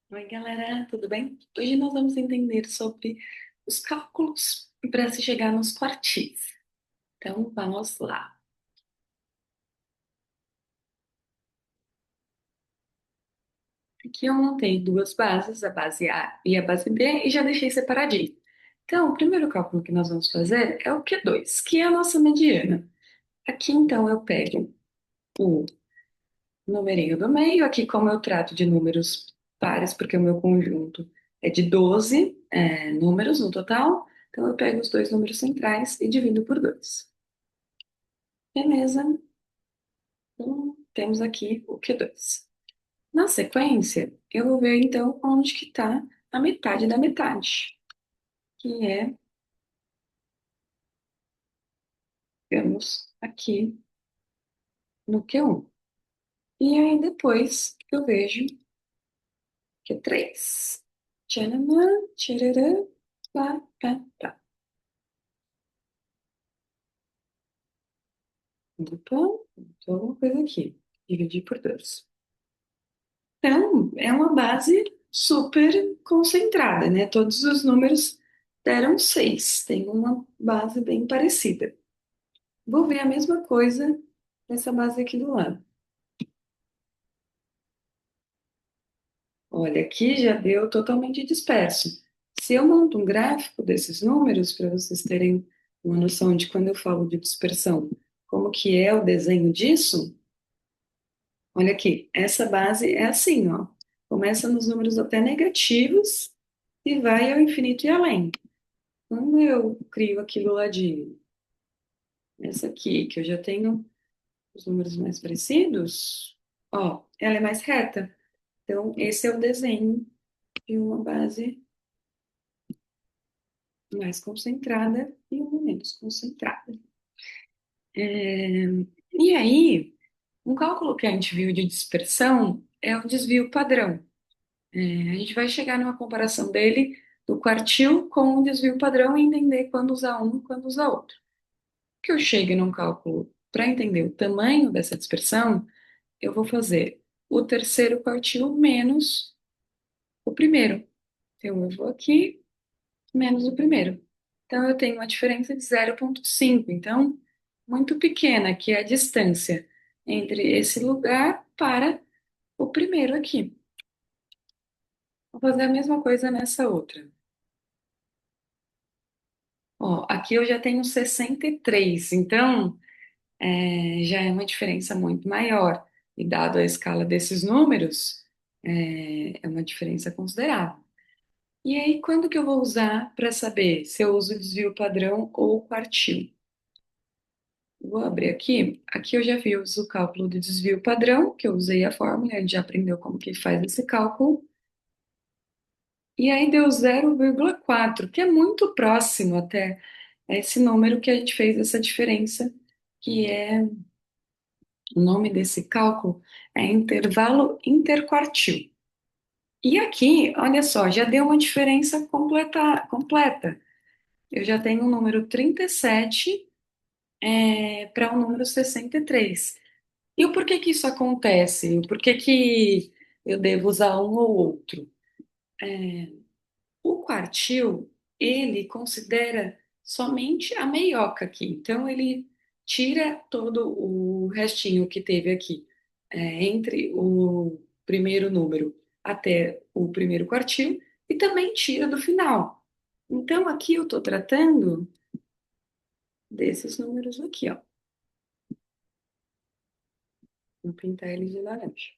Oi, galera, tudo bem? Hoje nós vamos entender sobre os cálculos para se chegar nos quartis. Então, vamos lá. Aqui eu montei duas bases, a base A e a base B, e já deixei separadinho. Então, o primeiro cálculo que nós vamos fazer é o Q2, que é a nossa mediana. Aqui, então, eu pego o numerinho do meio, aqui como eu trato de números pares, porque o meu conjunto é de 12 números no total, então eu pego os dois números centrais e divido por 2. Beleza, então temos aqui o Q2. Na sequência, eu vou ver então onde que está a metade da metade, que é, digamos, aqui no Q1. E aí depois eu vejo Q3. Tchananã, tchararã, pá, pá, pá. Opa, então alguma coisa aqui. Dividir por 2. Então, é uma base super concentrada, né? Todos os números deram 6. Tem uma base bem parecida. Vou ver a mesma coisa nessa base aqui do lado. Olha, aqui já deu totalmente disperso. Se eu monto um gráfico desses números, para vocês terem uma noção de quando eu falo de dispersão, como que é o desenho disso, olha aqui, essa base é assim, ó. Começa nos números até negativos e vai ao infinito e além. Quando eu crio aquilo ladinho, essa aqui, que eu já tenho os números mais parecidos, ó, ela é mais reta. Então, esse é o desenho de uma base mais concentrada e uma menos concentrada. É, E aí, um cálculo que a gente viu de dispersão é o desvio padrão. A gente vai chegar numa comparação dele do quartil com o desvio padrão e entender quando usar um e quando usar outro. Que eu chegue num cálculo para entender o tamanho dessa dispersão, eu vou fazer o terceiro quartil menos o primeiro. Então, eu vou aqui menos o primeiro. Então, eu tenho uma diferença de 0,5. Então, muito pequena, que é a distância entre esse lugar para o primeiro aqui. Vou fazer a mesma coisa nessa outra. Ó, aqui eu já tenho 63, então já é uma diferença muito maior. E dado a escala desses números, é uma diferença considerável. E aí, quando que eu vou usar para saber se eu uso o desvio padrão ou o quartil? Vou abrir aqui. Aqui eu já fiz o cálculo do desvio padrão, que eu usei a fórmula, a gente já aprendeu como que faz esse cálculo. E aí deu 0,4, que é muito próximo até a esse número que a gente fez essa diferença, que é o nome desse cálculo é intervalo interquartil. E aqui, olha só, já deu uma diferença completa. Eu já tenho o número 37 para o número 63. E o porquê que isso acontece? O porquê que eu devo usar um ou outro? O quartil, ele considera somente a meioca aqui. Então, ele tira todo o restinho que teve aqui, entre o primeiro número até o primeiro quartil, e também tira do final. Então, aqui eu estou tratando desses números aqui, ó. Vou pintar eles de laranja.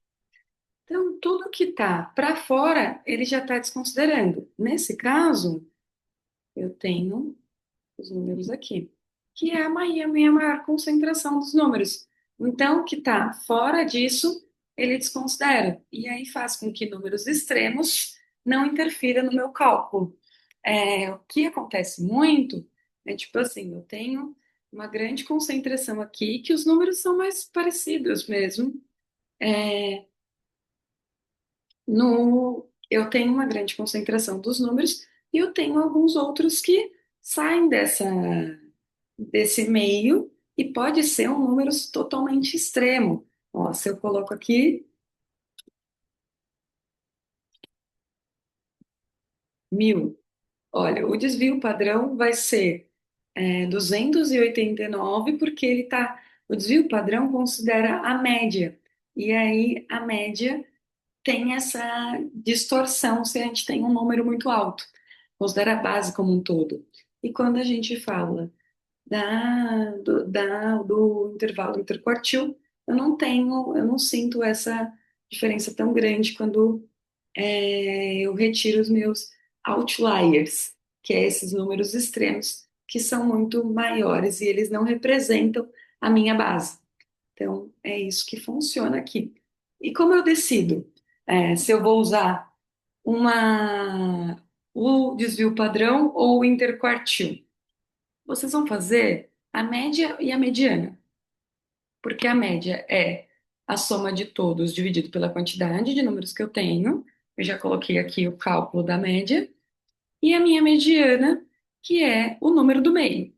Então, tudo que está para fora, ele já está desconsiderando. Nesse caso, eu tenho os números aqui, que é a minha maior concentração dos números. Então, o que está fora disso, ele desconsidera. E aí faz com que números extremos não interfiram no meu cálculo. O que acontece muito é tipo assim, eu tenho uma grande concentração aqui, que os números são mais parecidos mesmo. É, eu tenho uma grande concentração dos números e eu tenho alguns outros que saem desse meio e pode ser um número totalmente extremo. Ó, se eu coloco aqui 1000. Olha, o desvio padrão vai ser 289, porque o desvio padrão considera a média. E aí a média tem essa distorção se a gente tem um número muito alto, considera a base como um todo. E quando a gente fala do intervalo interquartil, eu não sinto essa diferença tão grande quando eu retiro os meus outliers, que é esses números extremos, que são muito maiores e eles não representam a minha base. Então, é isso que funciona aqui. E como eu decido se eu vou usar o desvio padrão ou o interquartil? Vocês vão fazer a média e a mediana, porque a média é a soma de todos dividido pela quantidade de números que eu tenho. Eu já coloquei aqui o cálculo da média. E a minha mediana, que é o número do meio.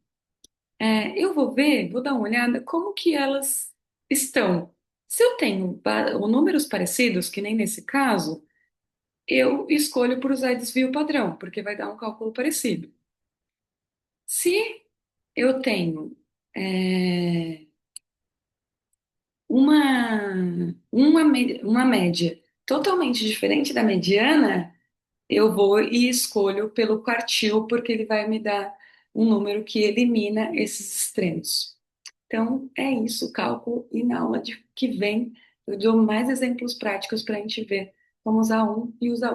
Eu vou ver, vou dar uma olhada como que elas estão. Se eu tenho números parecidos, que nem nesse caso, eu escolho por usar desvio padrão, porque vai dar um cálculo parecido. Se eu tenho é, uma média totalmente diferente da mediana, eu vou e escolho pelo quartil, porque ele vai me dar um número que elimina esses extremos. Então, é isso, o cálculo, e na aula que vem eu dou mais exemplos práticos para a gente ver como usar um e usar